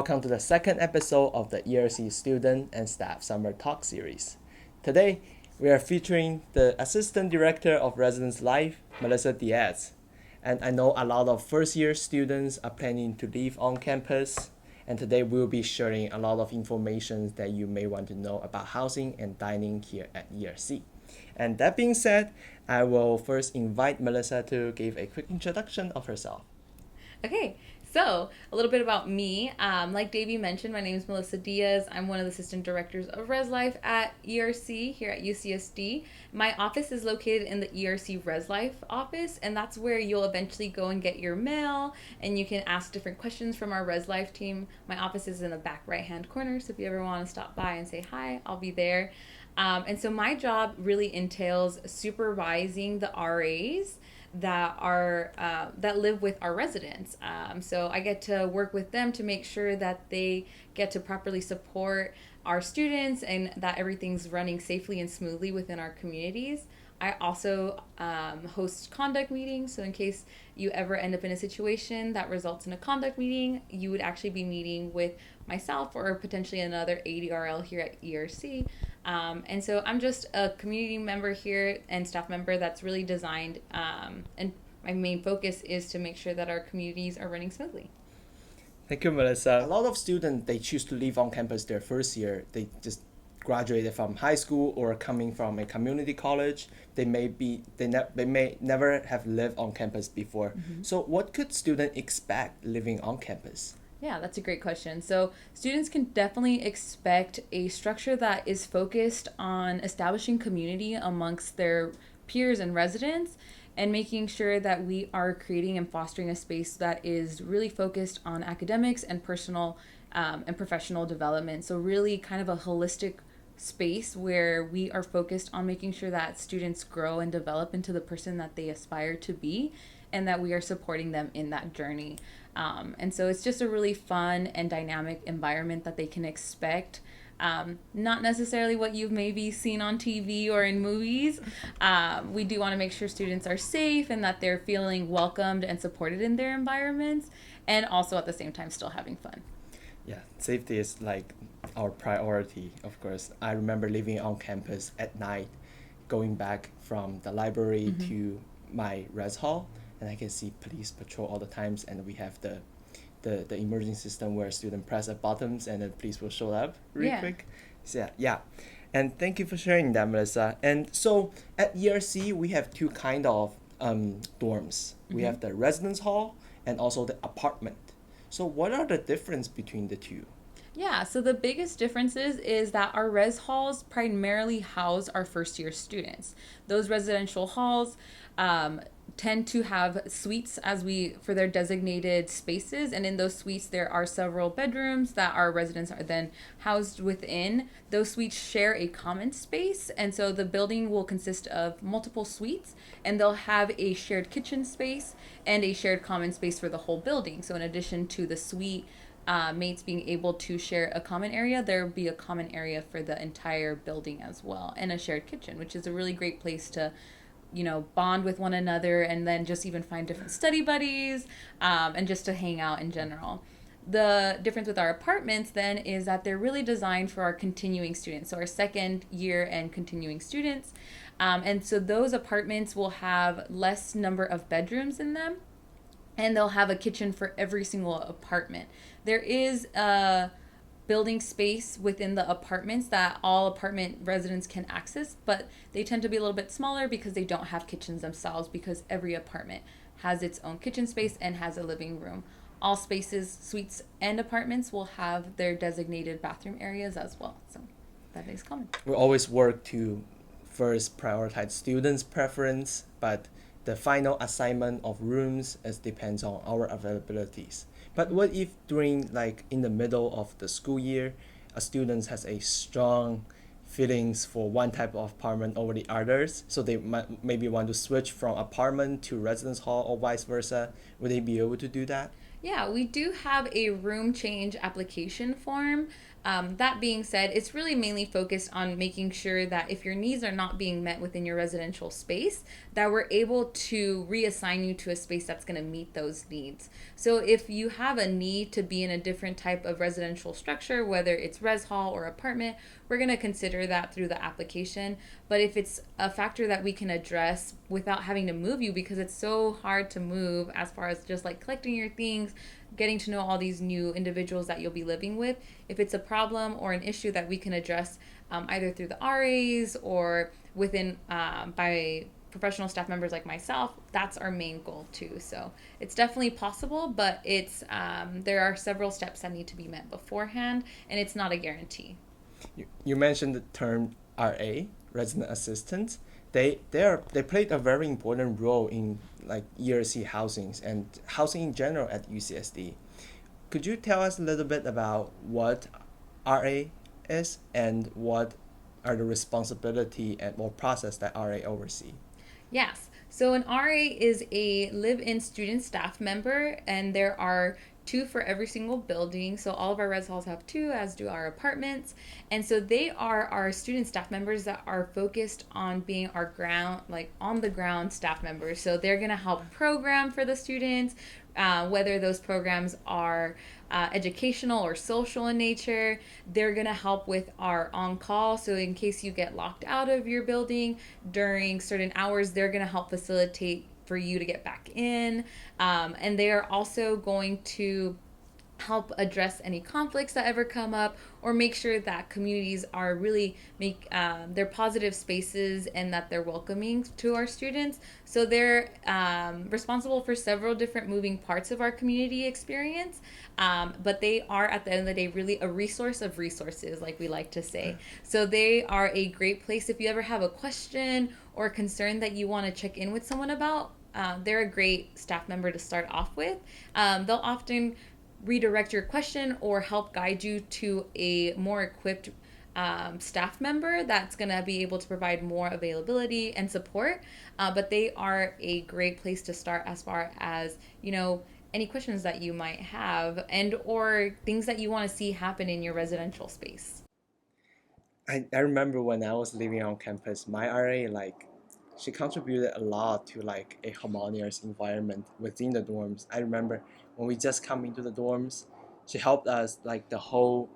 welcome to the second episode of the ERC Student and Staff Summer Talk Series. Today, we are featuring the Assistant Director of Residence Life, Melissa Diaz. And I know a lot of first-year students are planning to live on campus, and today we'll be sharing a lot of information that you may want to know about housing and dining here at ERC. And that being said, I will first invite Melissa to give a quick introduction of herself. Okay, so a little bit about me. Like Davey mentioned, my name is Melissa Diaz. I'm one of the assistant directors of Res Life at ERC here at UCSD. My office is located in the ERC Res Life office, and that's where you'll eventually go and get your mail, and you can ask different questions from our Res Life team. My office is in the back right-hand corner, so if you ever want to stop by and say hi, I'll be there. And so my job really entails supervising the RAs that live with our residents. So I get to work with them to make sure that they get to properly support our students and that everything's running safely and smoothly within our communities. I also host conduct meetings, so in case you ever end up in a situation that results in a conduct meeting, you would actually be meeting with myself or potentially another ADRL here at ERC. And so I'm just a community member here and staff member that's really designed, and my main focus is to make sure that our communities are running smoothly. Thank you, Melissa. A lot of students, they choose to live on campus their first year. They just graduated from high school or coming from a community college. They may never have lived on campus before. Mm-hmm. So what could students expect living on campus? Yeah, that's a great question. So students can definitely expect a structure that is focused on establishing community amongst their peers and residents and making sure that we are creating and fostering a space that is really focused on academics and personal and professional development. So really kind of a holistic space where we are focused on making sure that students grow and develop into the person that they aspire to be and that we are supporting them in that journey. And so it's just a really fun and dynamic environment that they can expect. Not necessarily what you've maybe seen on TV or in movies. We do want to make sure students are safe and that they're feeling welcomed and supported in their environments, and also at the same time still having fun. Yeah, safety is like our priority, of course. I remember living on campus at night, going back from the library mm-hmm. to my res hall, and I can see police patrol all the times, and we have the emergency system where students press the buttons and the police will show up really quick. So yeah. And thank you for sharing that, Melissa. And so at ERC, we have two kind of dorms. Mm-hmm. We have the residence hall and also the apartment. So what are the difference between the two? Yeah, so the biggest differences is that our res halls primarily house our first year students. Those residential halls tend to have suites for their designated spaces, and in those suites there are several bedrooms that our residents are then housed within. Those suites share a common space, and so the building will consist of multiple suites, and they'll have a shared kitchen space and a shared common space for the whole building. So in addition to the suite mates being able to share a common area, there will be a common area for the entire building as well, and a shared kitchen, which is a really great place to bond with one another and then just even find different study buddies and just to hang out in general. The difference with our apartments then is that they're really designed for our continuing students, so our second year and continuing students. And so those apartments will have less number of bedrooms in them, and they'll have a kitchen for every single apartment. There is a building space within the apartments that all apartment residents can access, but they tend to be a little bit smaller because they don't have kitchens themselves, because every apartment has its own kitchen space and has a living room. All spaces, suites, and apartments will have their designated bathroom areas as well. So that is common. We always work to first prioritize students' preference, but the final assignment of rooms depends on our availabilities. But what if during in the middle of the school year, a student has a strong feelings for one type of apartment over the others, so they might maybe want to switch from apartment to residence hall or vice versa? Would they be able to do that? Yeah, we do have a room change application form That being said, it's really mainly focused on making sure that if your needs are not being met within your residential space, that we're able to reassign you to a space that's going to meet those needs. So if you have a need to be in a different type of residential structure, whether it's res hall or apartment, we're going to consider that through the application. But if it's a factor that we can address without having to move you, because it's so hard to move as far as just like collecting your things, getting to know all these new individuals that you'll be living with, if it's a problem or an issue that we can address either through the RAs or within by professional staff members like myself, that's our main goal too. So it's definitely possible, but it's there are several steps that need to be met beforehand, and it's not a guarantee. You mentioned the term RA, resident assistant. They played a very important role in like ERC housings and housing in general at UCSD. Could you tell us a little bit about what RA is and what are the responsibility and or process that RA oversee? Yes. So an RA is a live-in student staff member, and there are two for every single building. So all of our res halls have two, as do our apartments. And so they are our student staff members that are focused on being our ground, like on the ground staff members. So they're going to help program for the students, whether those programs are educational or social in nature. They're going to help with our on-call. So in case you get locked out of your building during certain hours, they're going to help facilitate for you to get back in. And they are also going to help address any conflicts that ever come up, or make sure that communities are really they're positive spaces and that they're welcoming to our students. So they're responsible for several different moving parts of our community experience, but they are at the end of the day really a resource of resources, like we like to say. So they are a great place if you ever have a question or concern that you want to check in with someone about. They're a great staff member to start off with. They'll often redirect your question or help guide you to a more equipped staff member that's going to be able to provide more availability and support. But they are a great place to start as far as, any questions that you might have and or things that you want to see happen in your residential space. I remember when I was living on campus, my RA she contributed a lot to like a harmonious environment within the dorms. I remember when we just come into the dorms, she helped us like the whole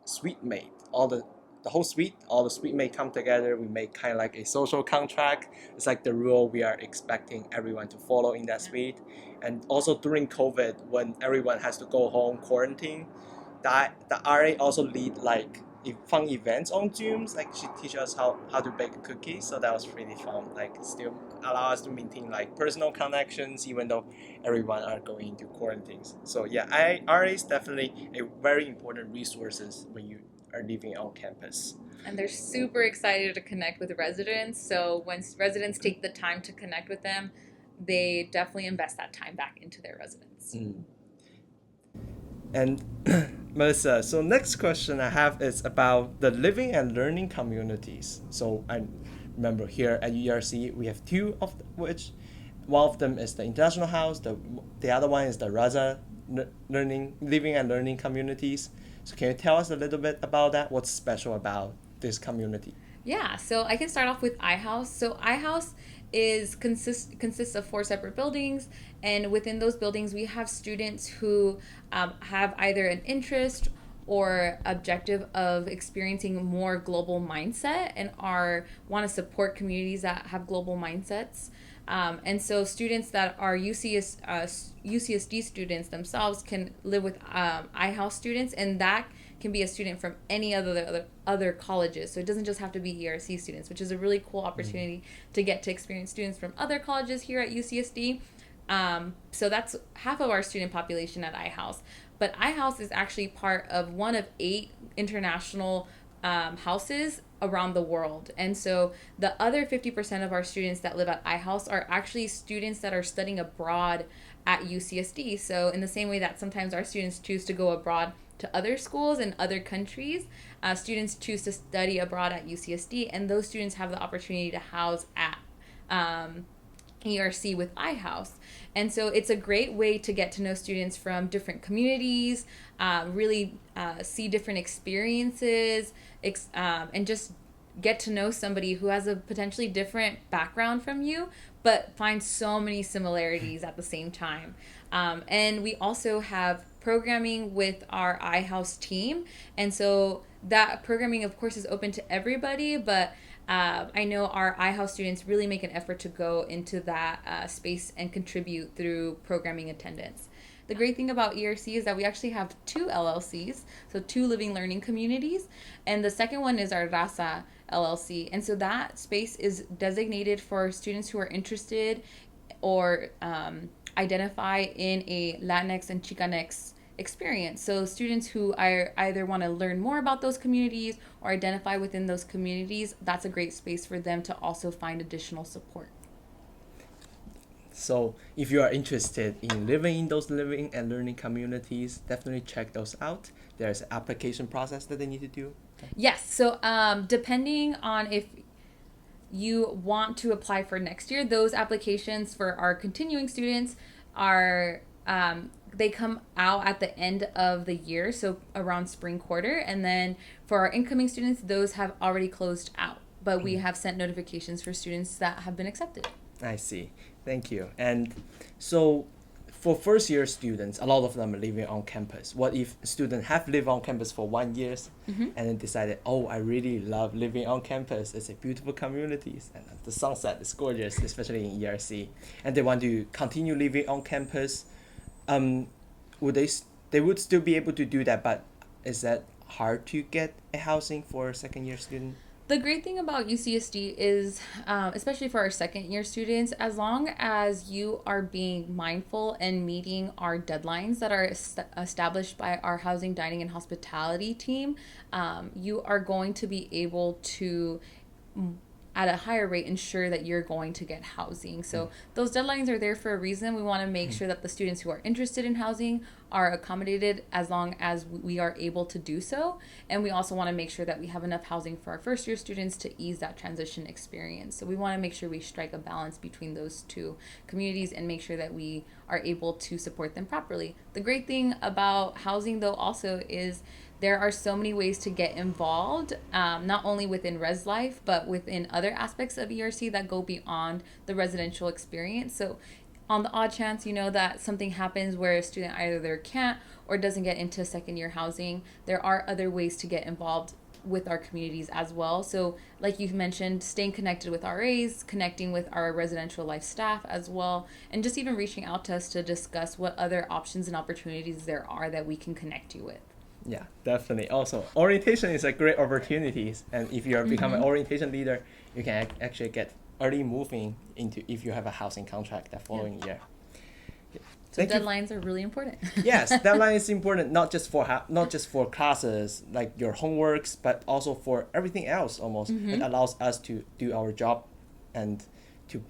suite mate, the whole suite, all the suite mate come together. We make kind of like a social contract. It's like the rule we are expecting everyone to follow in that suite. And also during COVID, when everyone has to go home quarantine, the RA also lead like fun events on Zooms. Like she teach us how to bake cookies, so that was really fun. Like still allow us to maintain like personal connections even though everyone are going into quarantines. So yeah, RA is definitely a very important resources when you are living on campus. And they're super excited to connect with residents. So when residents take the time to connect with them, they definitely invest that time back into their residents. And Melissa, so next question I have is about the living and learning communities. So I remember here at ERC we have two of which one of them is the International House, the other one is the Raza living and learning communities. So can you tell us a little bit about that? What's special about this community? Yeah, so I can start off with iHouse. So iHouse consists of four separate buildings, and within those buildings we have students who have either an interest or objective of experiencing more global mindset and want to support communities that have global mindsets. And so students that are UCSD students themselves can live with iHouse students, and that can be a student from any other colleges. So it doesn't just have to be ERC students, which is a really cool opportunity to get to experience students from other colleges here at UCSD. So that's half of our student population at iHouse. But iHouse is actually part of one of 8 international houses around the world. And so the other 50% of our students that live at iHouse are actually students that are studying abroad at UCSD. So in the same way that sometimes our students choose to go abroad to other schools in other countries, students choose to study abroad at UCSD, and those students have the opportunity to house at ERC with iHouse. And so it's a great way to get to know students from different communities, really see different experiences, and just get to know somebody who has a potentially different background from you, but find so many similarities at the same time. And we also have programming with our iHouse team. And so that programming, of course, is open to everybody, but I know our iHouse students really make an effort to go into that space and contribute through programming attendance. The great thing about ERC is that we actually have 2 LLCs, so 2 living learning communities, and the second one is our RASA LLC. And so that space is designated for students who are interested or identify in a Latinx and Chicanx experience. So students who either want to learn more about those communities or identify within those communities, that's a great space for them to also find additional support. So if you are interested in living in those living and learning communities, definitely check those out. There's an application process that they need to do. Yes. So depending on if you want to apply for next year, those applications for our continuing students are they come out at the end of the year, so around spring quarter. And then for our incoming students, those have already closed out, but we have sent notifications for students that have been accepted. I see. Thank you. And so for first year students, a lot of them are living on campus. What if students have lived on campus for 1 year and then decided, oh, I really love living on campus. It's a beautiful community and the sunset is gorgeous, especially in ERC. And they want to continue living on campus. They would still be able to do that, but is that hard to get a housing for a second year student? The great thing about UCSD is, especially for our second year students, as long as you are being mindful and meeting our deadlines that are established by our housing, dining, and hospitality team, you are going to be able to, at a higher rate, ensure that you're going to get housing. So those deadlines are there for a reason. We want to make sure that the students who are interested in housing are accommodated as long as we are able to do so. And we also want to make sure that we have enough housing for our first year students to ease that transition experience. So we want to make sure we strike a balance between those 2 communities and make sure that we are able to support them properly. The great thing about housing, though, also is there are so many ways to get involved, not only within Res Life, but within other aspects of ERC that go beyond the residential experience. So on the odd chance, that something happens where a student either can't or doesn't get into second year housing, there are other ways to get involved with our communities as well. So like you've mentioned, staying connected with RAs, connecting with our residential life staff as well, and just even reaching out to us to discuss what other options and opportunities there are that we can connect you with. Yeah, definitely. Also, orientation is a great opportunity, and if you are become an orientation leader, you can actually get early moving into if you have a housing contract the following year. So deadlines are really important. Yes, deadline is important not just for classes like your homeworks, but also for everything else. Almost it allows us to do our job and to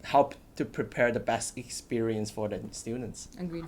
help to prepare the best experience for the students. Agreed.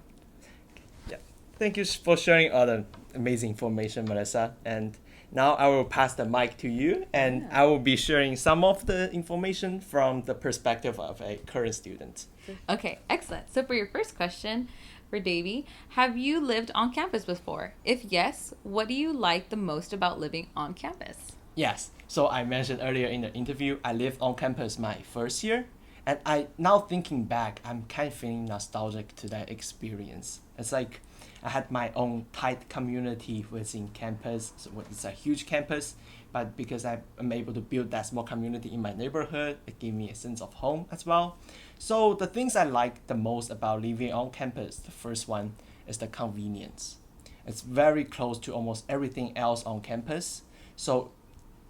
Yeah, thank you for sharing all the amazing information, Melissa. And now I will pass the mic to you, and I will be sharing some of the information from the perspective of a current student. Okay, excellent. So for your first question for Davey, have you lived on campus before? If yes, what do you like the most about living on campus? Yes, so I mentioned earlier in the interview, I lived on campus my first year, and now thinking back, I'm kind of feeling nostalgic to that experience. It's like I had my own tight community within campus. So it's a huge campus, but because I'm able to build that small community in my neighborhood, it gave me a sense of home as well. So the things I like the most about living on campus, the first one is the convenience. It's very close to almost everything else on campus. So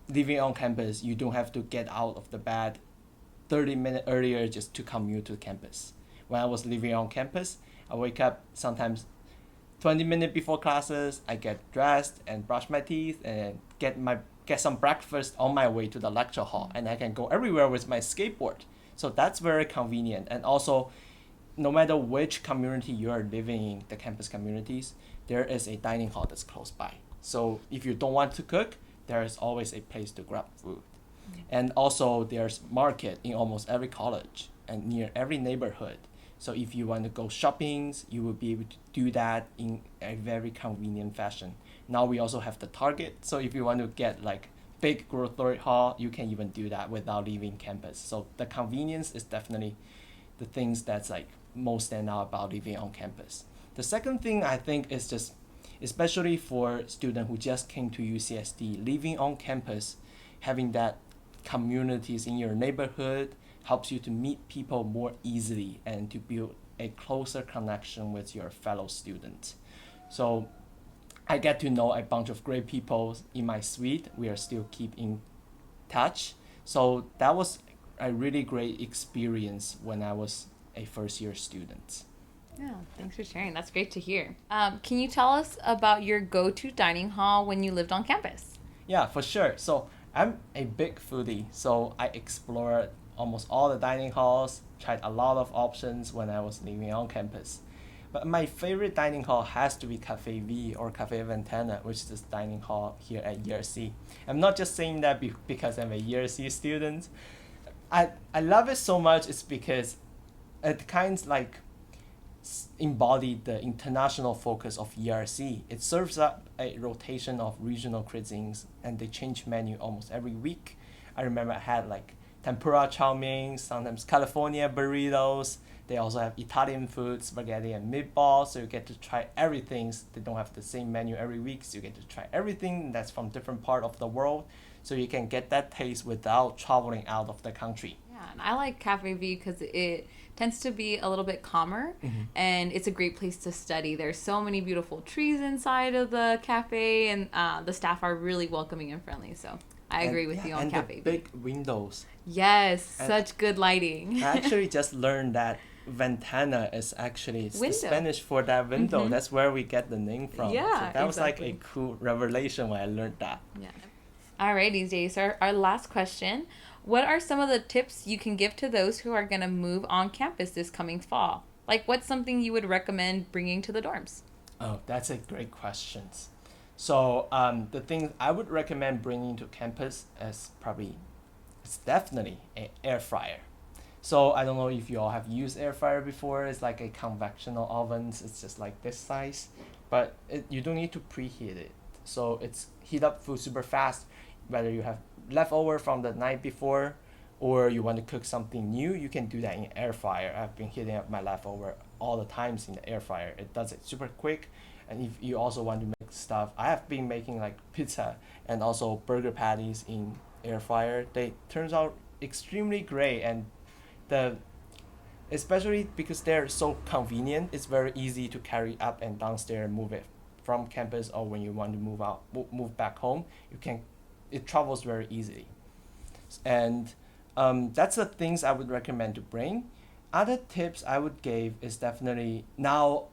living on campus, you don't have to get out of the bed 30 minutes earlier just to commute to campus. When I was living on campus, I wake up sometimes 20 minutes before classes. I get dressed and brush my teeth and get some breakfast on my way to the lecture hall, and I can go everywhere with my skateboard. So that's very convenient. And also, no matter which community you are living in, the campus communities, there is a dining hall that's close by. So if you don't want to cook, there is always a place to grab food. And also there's market in almost every college. and near every neighborhood. So if you want to go shopping, you will be able to do that in a very convenient fashion. Now we also have the Target. So if you want to get like big grocery haul, you can even do that without leaving campus. So the convenience is definitely the things that's like most stand out about living on campus. The second thing I think is just, especially for students who just came to UCSD, living on campus, having that communities in your neighborhood helps you to meet people more easily and to build a closer connection with your fellow students. So I get to know a bunch of great people in my suite. We are still keep in touch. So that was a really great experience when I was a first year student. Yeah, thanks for sharing. That's great to hear. Can you tell us about your go-to dining hall when you lived on campus? Yeah, for sure. So I'm a big foodie, so I explored almost all the dining halls, tried a lot of options when I was living on campus. But my favorite dining hall has to be Cafe V or Cafe Ventana, which is this dining hall here at ERC. I'm not just saying that because I'm a ERC student. I love it so much is because it kind of like embodied the international focus of ERC. It serves up a rotation of regional cuisines and they change menu almost every week. I remember I had like tempura chow mein, sometimes California burritos. They also have Italian food, spaghetti and meatballs, so you get to try everything. They don't have the same menu every week, so you get to try everything that's from different part of the world, so you can get that taste without traveling out of the country. Yeah, and I like Cafe V because it tends to be a little bit calmer, and it's a great place to study. There's so many beautiful trees inside of the cafe, and the staff are really welcoming and friendly, so I agree with you on Cafe V. And the big windows. Yes, and such good lighting. I actually just learned that Ventana is actually the Spanish for that window. That's where we get the name from. Yeah, so that was like a cool revelation when I learned that. Yeah. Alrighty, Diaz. Our last question. What are some of the tips you can give to those who are going to move on campus this coming fall? Like, what's something you would recommend bringing to the dorms? Oh, that's a great question. So the thing I would recommend bringing to campus is it's definitely an air fryer. So I don't know if you all have used air fryer before. It's like a convectional oven. It's just like this size, but you don't need to preheat it. So it's heat up food super fast. Whether you have leftover from the night before or you want to cook something new, you can do that in air fryer. I've been heating up my leftover all the times in the air fryer. It does it super quick. And if you also want to make stuff, I have been making like pizza and also burger patties in air fryer. They turns out extremely great, and especially because they're so convenient, it's very easy to carry up and downstairs and move it from campus, or when you want to move back home, it travels very easily. And that's the things I would recommend to bring. Other tips I would give is definitely, now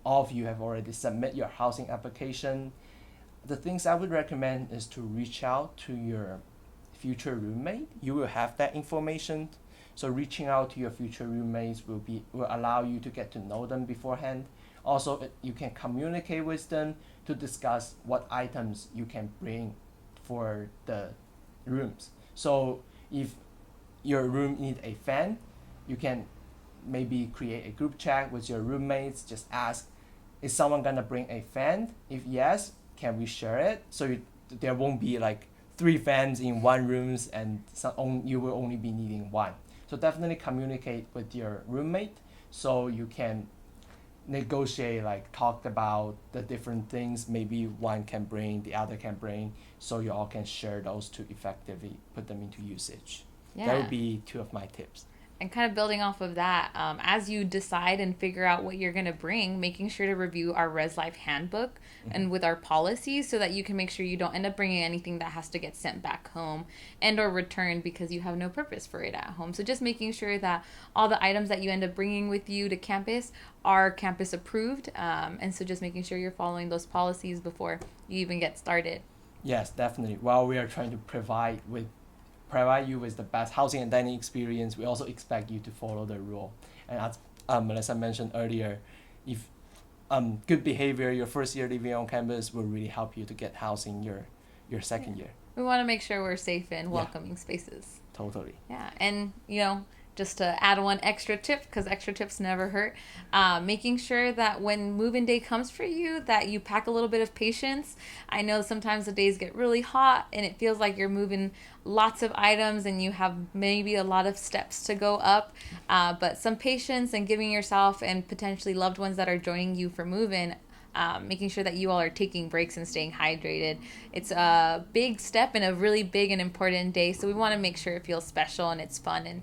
all of you have already submit your housing application. The things I would recommend is to reach out to your future roommate. You will have that information. So reaching out to your future roommates will allow you to get to know them beforehand. Also, you can communicate with them to discuss what items you can bring for the rooms. So if your room needs a fan, you can maybe create a group chat with your roommates. Just ask, is someone gonna bring a fan? If yes, can we share it? So there won't be like 3 fans in one room and you will only be needing one. So definitely communicate with your roommate so you can negotiate, like talk about the different things maybe one can bring, the other can bring, so you all can share those to effectively put them into usage. Yeah. That would be 2 of my tips. And kind of building off of that, as you decide and figure out what you're going to bring, making sure to review our Res Life handbook and with our policies so that you can make sure you don't end up bringing anything that has to get sent back home and or returned because you have no purpose for it at home. So just making sure that all the items that you end up bringing with you to campus are campus approved. And so just making sure you're following those policies before you even get started. Yes, definitely. While we are trying to provide you with the best housing and dining experience, we also expect you to follow the rule. And as Melissa mentioned earlier, if good behavior your first year living on campus will really help you to get housing your second year. We want to make sure we're safe and welcoming spaces. Totally. Yeah, and just to add one extra tip, because extra tips never hurt, making sure that when move-in day comes for you, that you pack a little bit of patience. I know sometimes the days get really hot and it feels like you're moving lots of items and you have maybe a lot of steps to go up, but some patience and giving yourself and potentially loved ones that are joining you for move-in, making sure that you all are taking breaks and staying hydrated. It's a big step and a really big and important day, so we want to make sure it feels special and it's fun, and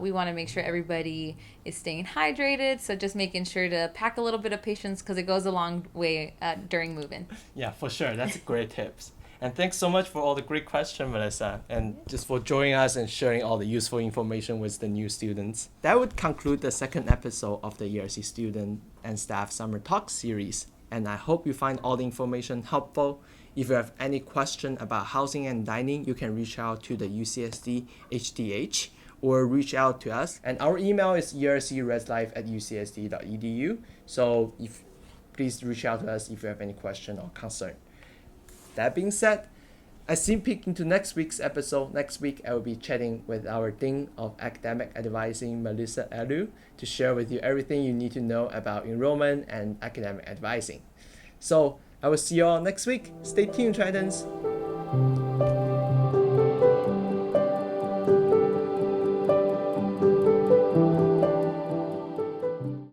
we want to make sure everybody is staying hydrated. So just making sure to pack a little bit of patience, because it goes a long way during move-in. Yeah, for sure. That's great tips. And thanks so much for all the great questions, Vanessa, and just for joining us and sharing all the useful information with the new students. That would conclude the second episode of the ERC Student and Staff Summer Talk series, and I hope you find all the information helpful. If you have any question about housing and dining, you can reach out to the UCSD HDH or reach out to us. And our email is ercreslife@ucsd.edu. So please reach out to us if you have any question or concern. That being said, I sneak peek into next week's episode. Next week, I will be chatting with our Dean of Academic Advising, Melissa Elu, to share with you everything you need to know about enrollment and academic advising. So I will see you all next week. Stay tuned, Tritons.